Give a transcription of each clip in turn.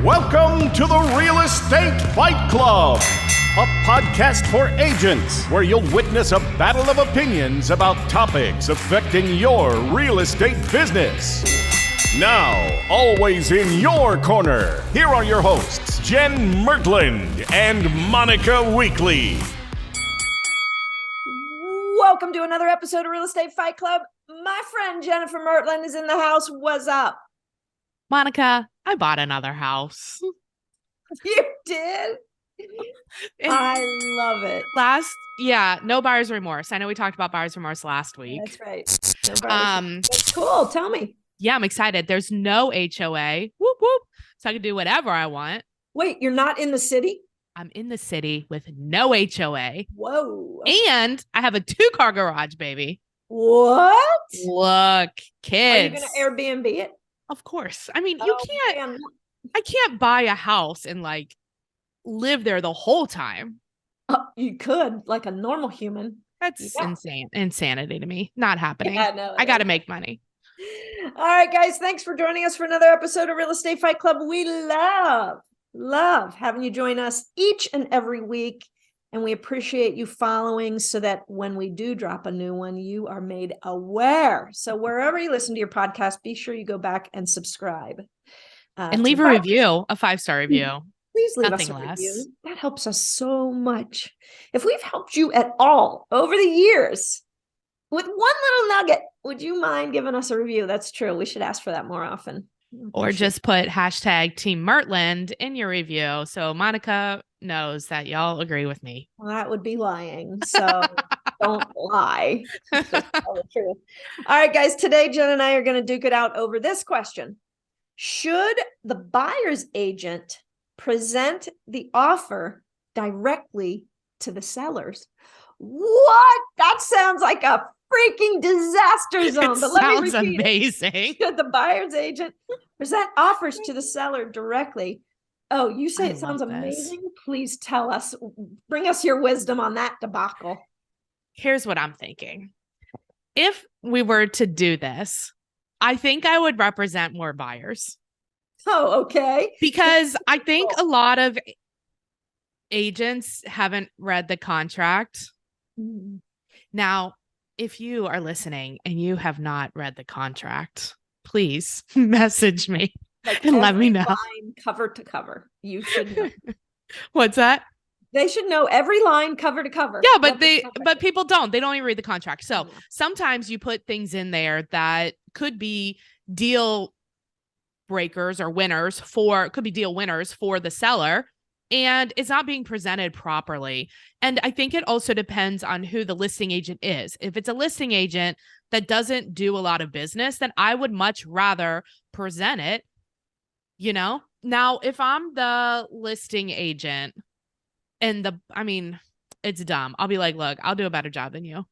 Welcome to the Real Estate Fight Club, a podcast for agents where you'll witness a battle of opinions about topics affecting your real estate business. Now, always in your corner, here are your hosts, Jenn Mertland and Monica Weekly. Welcome to another episode of Real Estate Fight Club. My friend Jennifer Mertland is in the house. What's up? Monica, I bought another house. You did? I love it. No buyer's remorse. I know we talked about buyer's remorse last week. That's right. That's cool. Tell me. Yeah, I'm excited. There's no HOA. Whoop, whoop. So I can do whatever I want. Wait, you're not in the city? I'm in the city with no HOA. Whoa. And I have a 2-car garage, baby. What? Look, kids. Are you going to Airbnb it? Of course. I mean, I can't buy a house and like live there the whole time. You could, like a normal human. That's insanity to me. Not happening. Yeah, no, I got to make money. All right, guys. Thanks for joining us for another episode of Real Estate Fight Club. We love having you join us each and every week. And we appreciate you following so that when we do drop a new one, you are made aware. So wherever you listen to your podcast, be sure you go back and subscribe. And leave a review, a 5-star review. Please leave us a review. That helps us so much. If we've helped you at all over the years with one little nugget, would you mind giving us a review? That's true. We should ask for that more often. Or just put hashtag Team Mertland in your review. So Monica knows that y'all agree with me. Well, that would be lying. So don't lie. Just tell the truth. All right, guys. Today, Jen and I are going to duke it out over this question. Should the buyer's agent present the offer directly to the sellers? What? That sounds like a freaking disaster zone. But sounds amazing. Should the buyer's agent present offers to the seller directly? Oh, you say it sounds amazing? Please tell us. Bring us your wisdom on that debacle. Here's what I'm thinking. If we were to do this, I think I would represent more buyers. Oh, okay. Because I think a lot of agents haven't read the contract. Mm. Now, if you are listening and you have not read the contract, please message me and let me know. Line cover to cover. You should know. What's that? They should know every line cover to cover. Yeah, but people don't. They don't even read the contract. So sometimes you put things in there that could be deal breakers or winners could be deal winners for the seller. And it's not being presented properly. And I think it also depends on who the listing agent is. If it's a listing agent that doesn't do a lot of business, then I would much rather present it, Now, if I'm the listing agent it's dumb. I'll be like, look, I'll do a better job than you.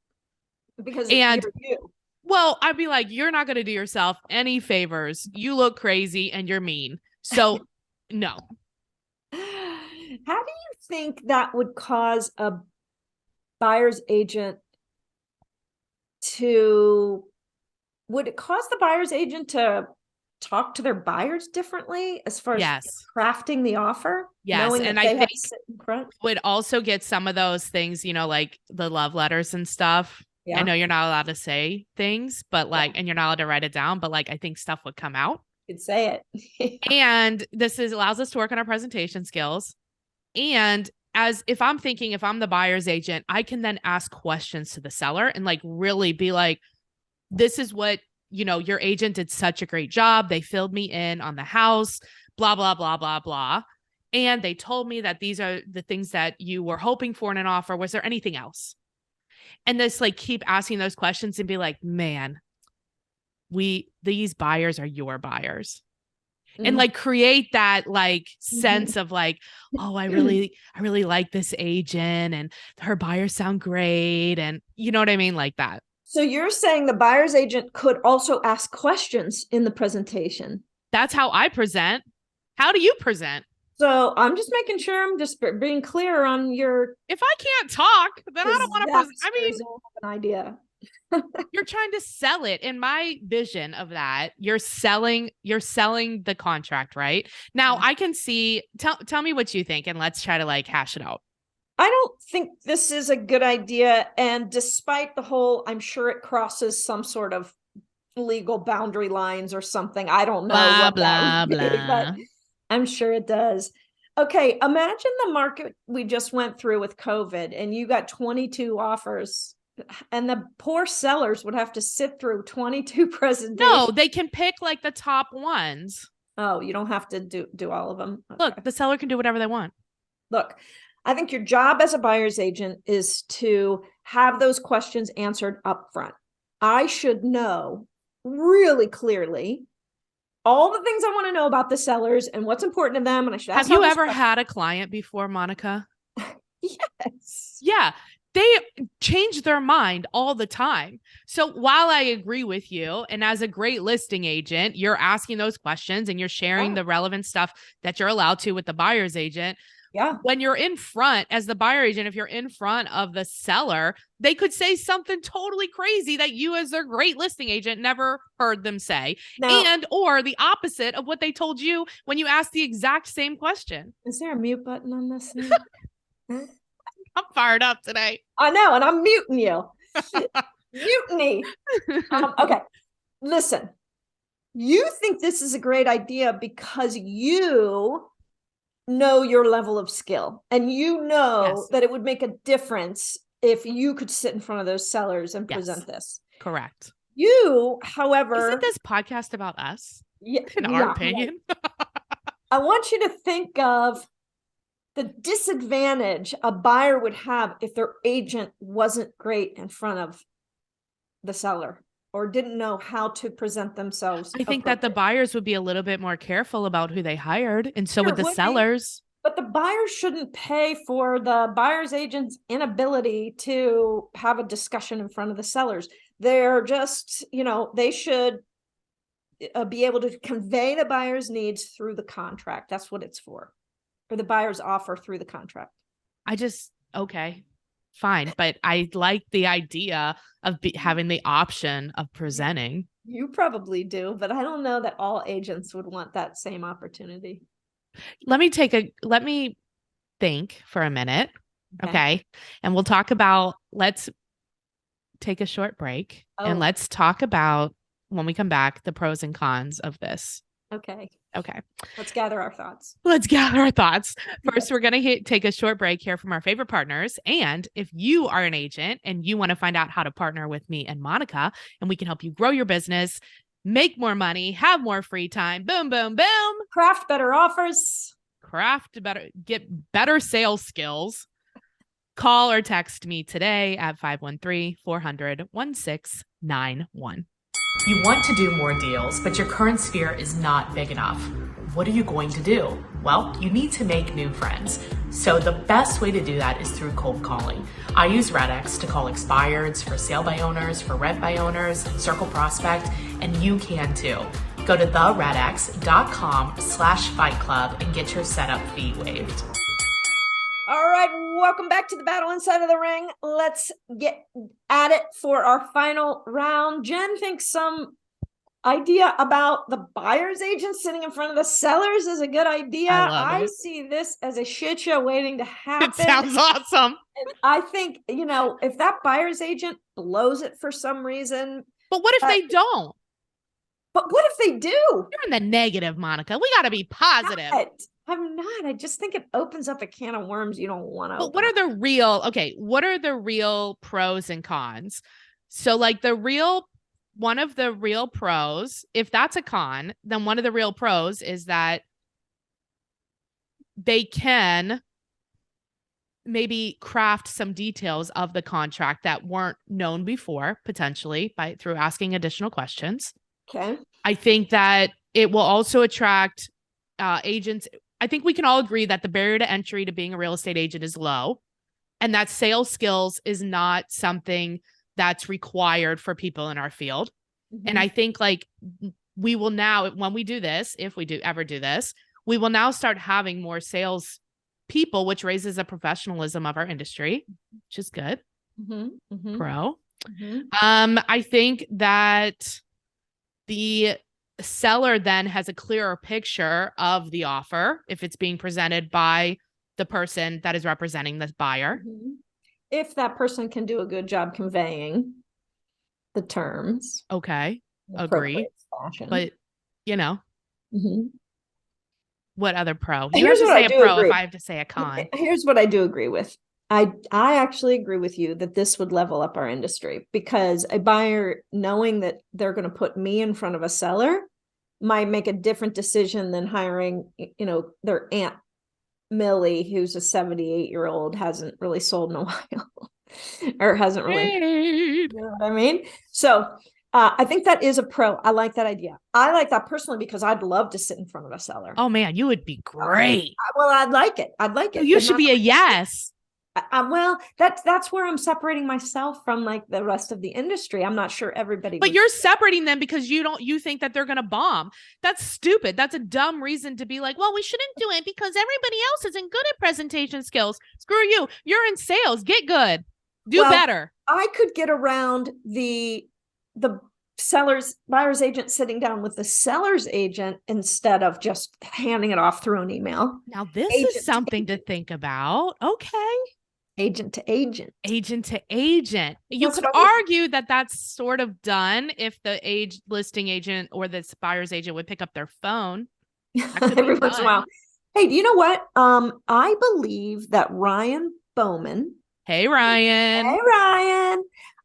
Because you're you. Well, I'd be like, you're not going to do yourself any favors. You look crazy and you're mean. So no. How do you think that would cause a buyer's agent would it cause the buyer's agent to talk to their buyers differently as far as crafting the offer? Yes. And I think would also get some of those things, like the love letters and stuff. Yeah. I know you're not allowed to say things, but and you're not allowed to write it down, but I think stuff would come out. You could say it. And this allows us to work on our presentation skills. And if I'm the buyer's agent, I can then ask questions to the seller and really be like, this is what, your agent did such a great job. They filled me in on the house, blah, blah, blah, blah, blah. And they told me that these are the things that you were hoping for in an offer. Was there anything else? And just keep asking those questions and be like, man, these buyers are your buyers. And create that sense of oh, I really like this agent and her buyers sound great. And you know what I mean? Like that. So you're saying the buyer's agent could also ask questions in the presentation. That's how I present. How do you present? So I'm just making sure I'm just being clear on your. If I can't talk, then I don't want to present. I mean, an idea. You're trying to sell it. In my vision of that, you're selling the contract, right? Now I can see, tell me what you think and let's try to like hash it out. I don't think this is a good idea. And despite the whole, I'm sure it crosses some sort of legal boundary lines or something. I don't know. Blah, blah, be, blah. but I'm sure it does. Okay. Imagine the market we just went through with COVID and you got 22 offers and the poor sellers would have to sit through 22 presentations. No, they can pick like the top ones. Oh, you don't have to do all of them. Okay. Look, the seller can do whatever they want. Look, I think your job as a buyer's agent is to have those questions answered up front. I should know really clearly all the things I want to know about the sellers and what's important to them. And I should ask. Have you ever had a client before, Monica? Yes. Yeah. They change their mind all the time. So while I agree with you, and as a great listing agent, you're asking those questions and you're sharing the relevant stuff that you're allowed to with the buyer's agent. Yeah. When you're in front as the buyer agent, if you're in front of the seller, they could say something totally crazy that you as their great listing agent never heard them say. Now, and or the opposite of what they told you when you asked the exact same question. Is there a mute button on this thing? I'm fired up today. I know, and I'm muting you. Mutiny. Okay. Listen, you think this is a great idea because you know your level of skill and you know that it would make a difference if you could sit in front of those sellers and present this. Correct. You, however, isn't this podcast about us? Yeah, in our opinion. I want you to think of the disadvantage a buyer would have if their agent wasn't great in front of the seller or didn't know how to present themselves. I think that the buyers would be a little bit more careful about who they hired. And so would the sellers. But the buyers shouldn't pay for the buyer's agent's inability to have a discussion in front of the sellers. They're just, they should be able to convey the buyer's needs through the contract. That's what it's for. Or the buyer's offer through the contract. Okay, fine. But I like the idea of having the option of presenting. You probably do, but I don't know that all agents would want that same opportunity. Let me think for a minute. Okay. And we'll talk about, let's take a short break and let's talk about, when we come back, the pros and cons of this. Okay. Let's gather our thoughts. First, we're going to take a short break here from our favorite partners. And if you are an agent and you want to find out how to partner with me and Monica, and we can help you grow your business, make more money, have more free time, boom, boom, boom. Craft better offers. Get better sales skills. Call or text me today at 513-400-1691. You want to do more deals, but your current sphere is not big enough. What are you going to do? Well, you need to make new friends. So the best way to do that is through cold calling. I use RedX to call expireds, for sale by owners, for rent by owners, circle prospect, and you can too. Go to theredx.com/Fight Club and get your setup fee waived. All right, welcome back to the battle inside of the ring. Let's get at it for our final round. Jen thinks some idea about the buyer's agent sitting in front of the sellers is a good idea. I see this as a shit show waiting to happen. It sounds awesome. And I think, if that buyer's agent blows it for some reason. But what if they don't? But what if they do? You're in the negative, Monica. We got to be positive. I'm not. I just think it opens up a can of worms you don't want to. But what are the real pros and cons? So like one of the real pros, if that's a con, then one of the real pros is that they can maybe craft some details of the contract that weren't known before, potentially through asking additional questions. Okay. I think that it will also attract agents. I think we can all agree that the barrier to entry to being a real estate agent is low, and that sales skills is not something that's required for people in our field. Mm-hmm. And I think we will now, when we do this, if we do ever do this, we will now start having more sales people, which raises the professionalism of our industry, which is good. Mm-hmm. Mm-hmm. Pro. I think that the seller then has a clearer picture of the offer if it's being presented by the person that is representing the buyer. If that person can do a good job conveying the terms. Okay. Agree. Fashion. But, you know, what other pro? You Here's have to what say I a do pro agree. if I have to say a con. Here's what I do agree with. I actually agree with you that this would level up our industry, because a buyer knowing that they're going to put me in front of a seller might make a different decision than hiring, you know, their Aunt Millie, who's a 78-year-old, hasn't really sold in a while or hasn't really, you know what I mean? So I think that is a pro. I like that idea. I like that personally because I'd love to sit in front of a seller. Oh man, you would be great. Well, I'd like it. I'd like it. You should be a yes. Well, that's where I'm separating myself from like the rest of the industry. I'm not sure everybody. But you're separating them because you think that they're going to bomb. That's stupid. That's a dumb reason to be like, well, we shouldn't do it because everybody else isn't good at presentation skills. Screw you. You're in sales. Get good. Do better. I could get around the buyer's agent sitting down with the seller's agent instead of just handing it off through an email. Now, this is something to think about. Okay. Agent to agent. Agent to agent. You could argue that that's sort of done if the listing agent or the buyer's agent would pick up their phone. Every once in a while. Hey, do you know what? I believe that Ryan Bowman. Hey, Ryan. Hey, Ryan.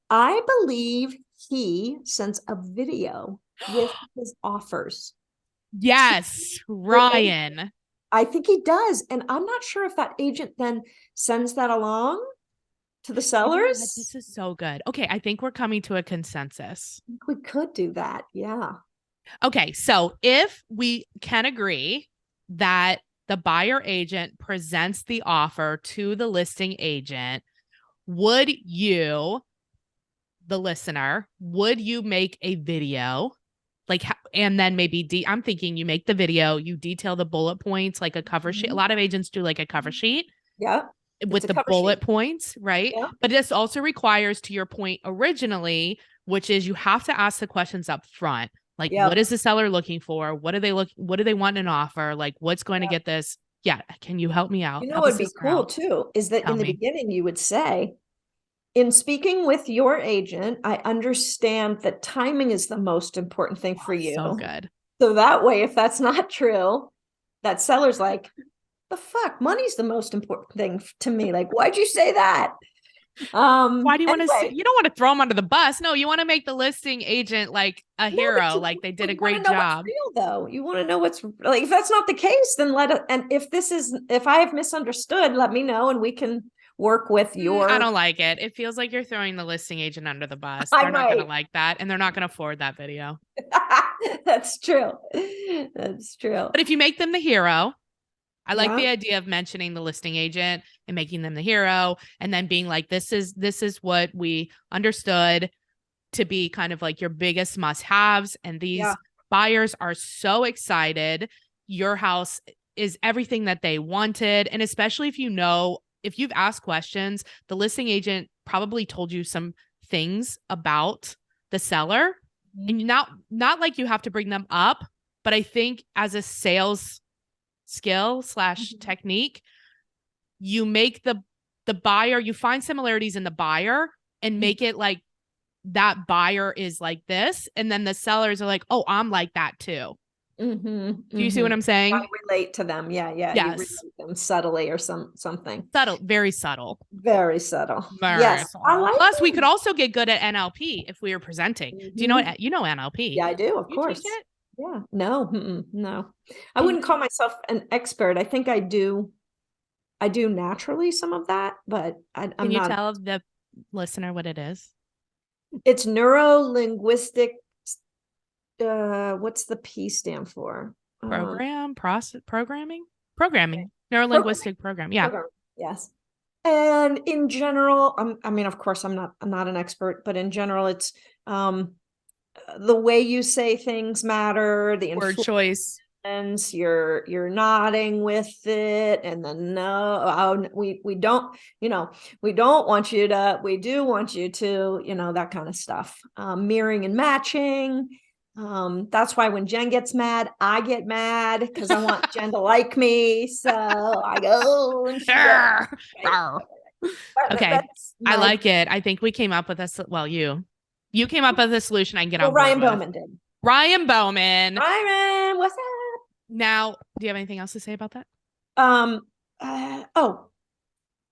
I believe he sends a video with his offers. Yes, Ryan. I think he does. And I'm not sure if that agent then sends that along to the sellers. Yeah, this is so good. Okay, I think we're coming to a consensus. I think we could do that. Yeah. Okay, so if we can agree that the buyer agent presents the offer to the listing agent, would you, the listener, would you make a video? Like, and then maybe I'm thinking you make the video, you detail the bullet points, like a cover sheet. A lot of agents do like a cover sheet. Yeah. With the bullet points, right? Yeah. But this also requires, to your point originally, which is you have to ask the questions up front. Like, what is the seller looking for? What do they want in an offer? Like, what's going to get this? Yeah. Can you help me out? You know, what would be cool too, is that in the beginning, you would say, in speaking with your agent, I understand that timing is the most important thing for you. So good. So that way, if that's not true, that seller's like, the fuck, money's the most important thing to me. Like, why'd you say that? Why do you want to you don't want to throw them under the bus? No, you want to make the listing agent like a hero, like they did a great job. Real, though. You want to know what's like, if that's not the case, then and if I have misunderstood, let me know and we can work with your. I don't like it. It feels like you're throwing the listing agent under the bus. They're not going to like that, and they're not going to forward that video. That's true. That's true. But if you make them the hero, I like the idea of mentioning the listing agent and making them the hero, and then being like, this is what we understood to be kind of like your biggest must-haves. And these buyers are so excited. Your house is everything that they wanted. And especially if if you've asked questions, the listing agent probably told you some things about the seller, and not like you have to bring them up, but I think as a sales skill / technique, you make the buyer, you find similarities in the buyer and make it like that buyer is like this, and then the sellers are like, oh, I'm like that too. Do you see what I'm saying? I relate to them. Yeah. Yes. You relate them subtly or something. Subtle, very subtle. Very subtle. Yes. I like Plus, we could also get good at NLP if we were presenting. Do you know what NLP? Yeah, I do. Of course. Take it? Yeah. No. No. I wouldn't call myself an expert. I think I do naturally some of that, but I'm not. Can you tell the listener what it is? It's neuro-linguistic. What's the P stand for? Programming, neuro-linguistic program. Yeah. Yes. And in general, I mean, of course, I'm not an expert, but in general, it's the way you say things matter, the word choice. you're nodding with it, and then we don't, we don't want you to, we do want you to, that kind of stuff. Mirroring and matching. That's why when Jen gets mad, I get mad because I want Jen to like me. So I go and okay. I like it. I think we came up with this. Well, you came up with a solution I can get on board Ryan with. Bowman did. Ryan Bowman. Ryan, what's up? Now, do you have anything else to say about that? I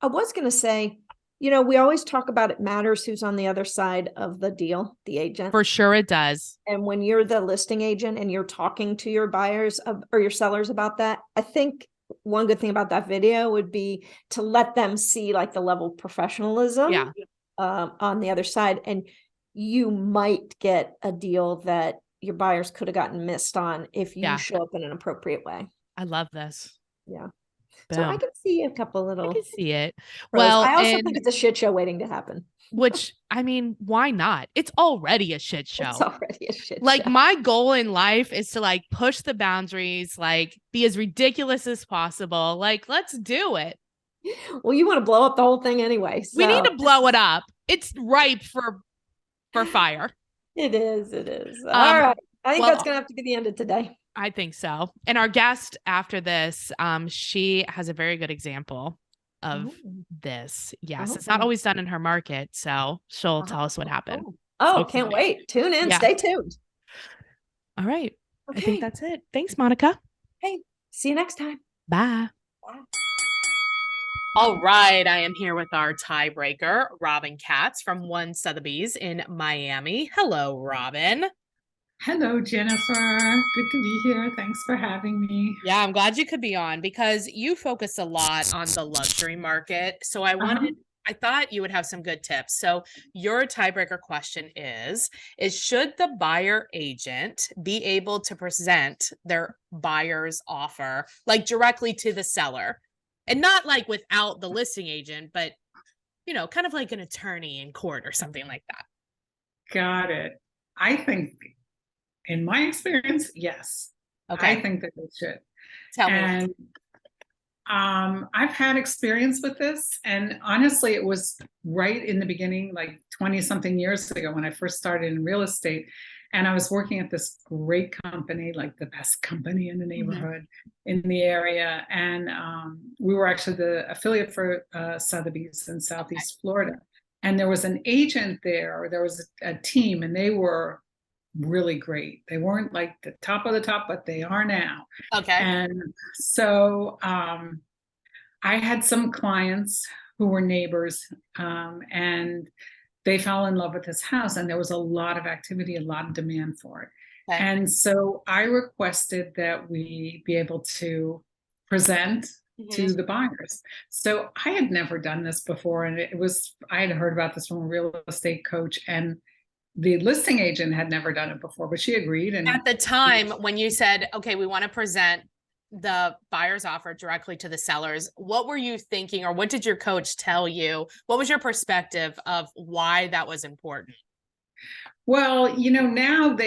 was going to say, we always talk about it matters who's on the other side of the deal, the agent. For sure it does. And when you're the listing agent and you're talking to your buyers or your sellers about that, I think one good thing about that video would be to let them see like the level of professionalism on the other side. And you might get a deal that your buyers could have gotten missed on if you show up in an appropriate way. I love this. Yeah. Boom. So I can see a couple little. I can see it. Pros. Well, I also think it's a shit show waiting to happen. Which, I mean, why not? It's already a shit show. It's already a shit show. My goal in life is to push the boundaries, be as ridiculous as possible. Let's do it. Well, you want to blow up the whole thing anyway. So. We need to blow it up. It's ripe for fire. It is. All right. I think that's going to have to be the end of today. I think so. And our guest after this, she has a very good example of this. Yes. It's not always done in her market. So she'll tell us what happened. Can't wait. Tune in. Yeah. Stay tuned. All right. Okay. I think that's it. Thanks, Monica. Hey, see you next time. Bye. All right. I am here with our tiebreaker, Robin Katz from One Sotheby's in Miami. Hello, Robin. Hello, Jennifer. Good to be here. Thanks for having me. Yeah, I'm glad you could be on because you focus a lot on the luxury market. So I thought you would have some good tips. So your tiebreaker question is should the buyer agent be able to present their buyer's offer directly to the seller? And not without the listing agent, but, kind of like an attorney in court or something like that. Got it. I think, in my experience, yes. Okay. I think that they should. Tell me. I've had experience with this. And honestly, it was right in the beginning, 20 something years ago when I first started in real estate. And I was working at this great company, the best company in the neighborhood, in the area. And we were actually the affiliate for Sotheby's in Southeast Florida. And there was an agent there. There was a team, and they were really great. They weren't the top of the top, but they are now. Okay. And so I had some clients who were neighbors, and they fell in love with this house, and there was a lot of activity, a lot of demand for it. Okay. And so I requested that we be able to present to the buyers. So I had never done this before. And I had heard about this from a real estate coach, and the listing agent had never done it before, but she agreed. And at the time when you said, okay, we want to present the buyer's offer directly to the sellers, what were you thinking, or what did your coach tell you? What was your perspective of why that was important? Well, now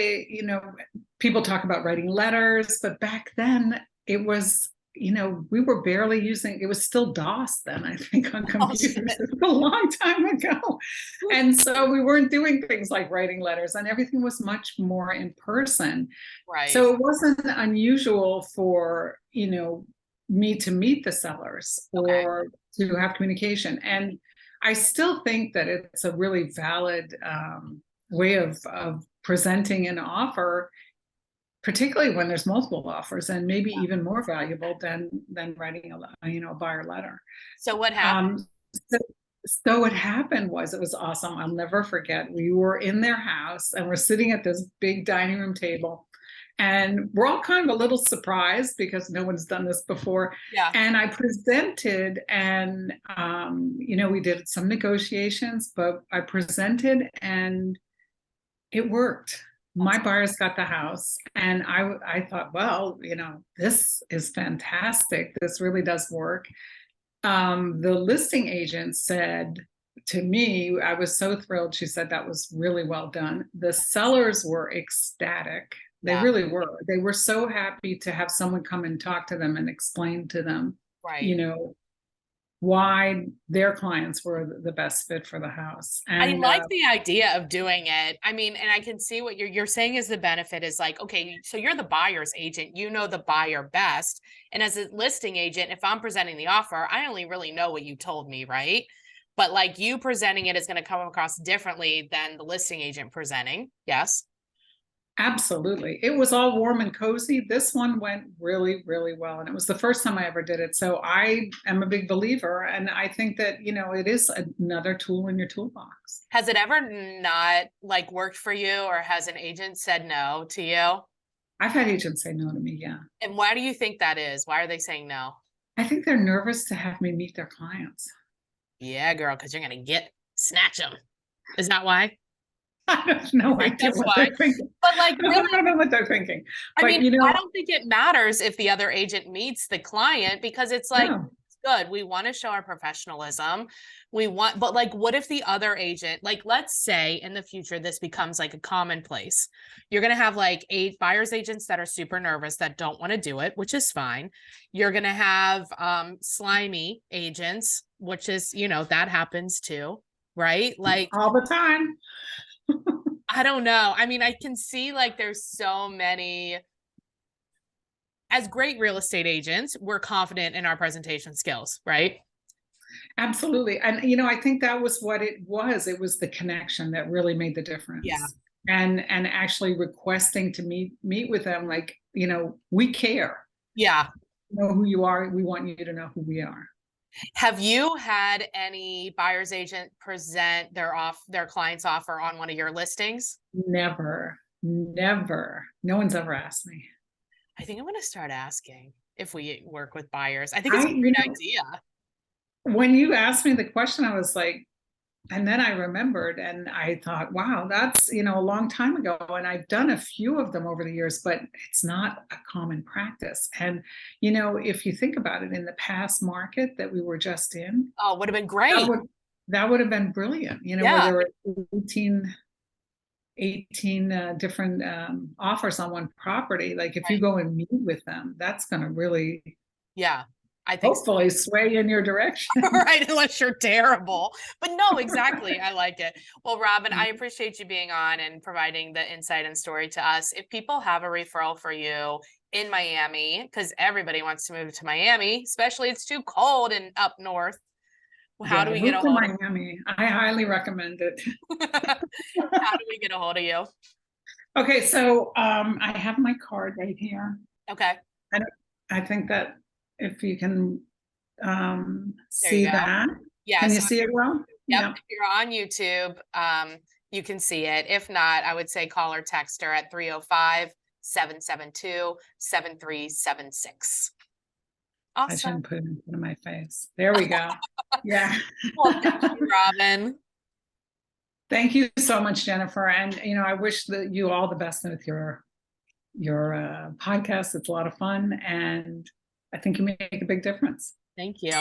people talk about writing letters, but back then it was, we were barely using, it was still DOS then, I think, on computers. It was a long time ago. And so we weren't doing things like writing letters, and everything was much more in person. Right. So it wasn't unusual for, me to meet the sellers or to have communication. And I still think that it's a really valid way of presenting an offer, particularly when there's multiple offers, and maybe even more valuable than writing a buyer letter. So what happened? So what happened was, it was awesome. I'll never forget. We were in their house, and we're sitting at this big dining room table, and we're all kind of a little surprised because no one's done this before. Yeah. And I presented, and we did some negotiations, but I presented, and it worked. My buyers got the house, and I thought, well, this is fantastic. This really does work. The listing agent said to me, I was so thrilled. She said that was really well done. The sellers were ecstatic. They really were. They were so happy to have someone come and talk to them and explain to them, Right. Why their clients were the best fit for the house. And I like the idea of doing it. I mean, and I can see what you're saying is the benefit is like, okay, so you're the buyer's agent, you know the buyer best. And as a listing agent, if I'm presenting the offer, I only really know what you told me, right? But like you presenting it is going to come across differently than the listing agent presenting. Yes. absolutely. It was all warm and cozy. This one went really, really well. And it was the first time I ever did it. So I am a big believer. And I think that, it is another tool in your toolbox. Has it ever not like worked for you, or has an agent said no to you? I've had agents say no to me, yeah. And why do you think that is? Why are they saying no? I think they're nervous to have me meet their clients. Yeah, girl, because you're going to snatch them. Is that why? I have no idea what they're thinking. But like, I don't know what they're thinking. I But, mean, I don't think it matters if the other agent meets the client, because it's like, No. it's good. We want to show our professionalism. But like, what if the other agent, like, let's say in the future, this becomes like a commonplace. You're going to have like 8 buyer's agents that are super nervous that don't want to do it, which is fine. You're going to have slimy agents, which is, that happens too, right? Like all the time. I don't know. I mean, I can see like there's so many. As great real estate agents, we're confident in our presentation skills, right? Absolutely. And, I think that was what it was. It was the connection that really made the difference. Yeah. And actually requesting to meet with them, like, we care. Yeah. You know who you are. We want you to know who we are. Have you had any buyer's agent present their client's offer on one of your listings? Never. No one's ever asked me. I think I'm going to start asking if we work with buyers. I think it's a great idea. When you asked me the question, I was like, and then I remembered and I thought, wow, that's, a long time ago. And I've done a few of them over the years, but it's not a common practice. And, if you think about it, in the past market that we were just in. Oh, would have been great. That would have been brilliant, where there were 18 different offers on one property. Like if you go and meet with them, that's going to really, I think hopefully sway in your direction. Right, unless you're terrible. But no, exactly. I like it. Well, Robin, I appreciate you being on and providing the insight and story to us. If people have a referral for you in Miami, because everybody wants to move to Miami, especially it's too cold and up north. How do we get a hold of Miami? I highly recommend it. How do we get a hold of you? Okay, so I have my card right here. Okay. I think that if you can see that. Yeah. Can you see it well? Yep. If you're on YouTube, you can see it. If not, I would say call or text her at 305-772-7376. Awesome. I shouldn't put it in front of my face. There we go. Yeah. Well, thank you, Robin. Thank you so much, Jennifer. And, I wish that you all the best with your podcast. It's a lot of fun. And I think you make a big difference. Thank you.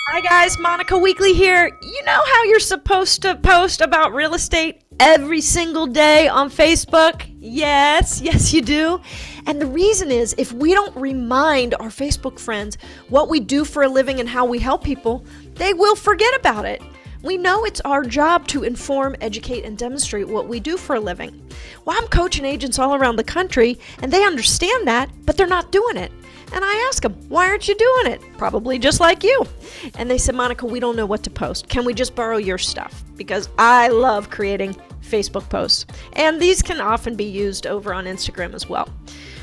Hi guys, Monica Weekly here. You know how you're supposed to post about real estate every single day on Facebook? Yes, you do. And the reason is, if we don't remind our Facebook friends what we do for a living and how we help people, they will forget about it. We know it's our job to inform, educate, and demonstrate what we do for a living. Well, I'm coaching agents all around the country, and they understand that, but they're not doing it. And I ask them, why aren't you doing it? Probably just like you. And they said, Monica, we don't know what to post. Can we just borrow your stuff? Because I love creating Facebook posts. And these can often be used over on Instagram as well.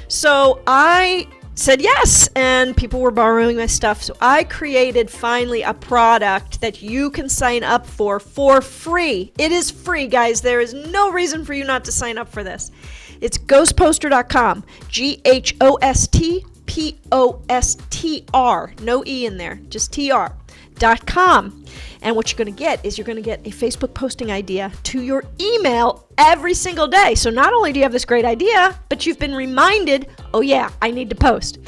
So I said yes, and people were borrowing my stuff. So I created finally a product that you can sign up for free. It is free, guys. There is no reason for you not to sign up for this. It's ghostposter.com, GHOSTPOSTR, no E in there, just TR.com. And what you're going to get is you're going to get a Facebook posting idea to your email every single day. So not only do you have this great idea, but you've been reminded, oh yeah, I need to post.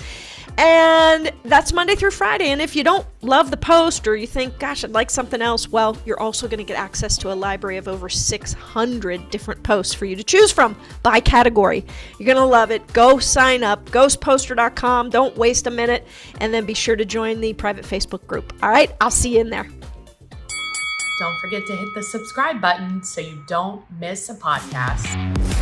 And that's Monday through Friday. And if you don't love the post or you think, gosh, I'd like something else, well, you're also going to get access to a library of over 600 different posts for you to choose from by category. You're going to love it. Go sign up, ghostposter.com. Don't waste a minute. And then be sure to join the private Facebook group. All right, I'll see you in there. Don't forget to hit the subscribe button so you don't miss a podcast.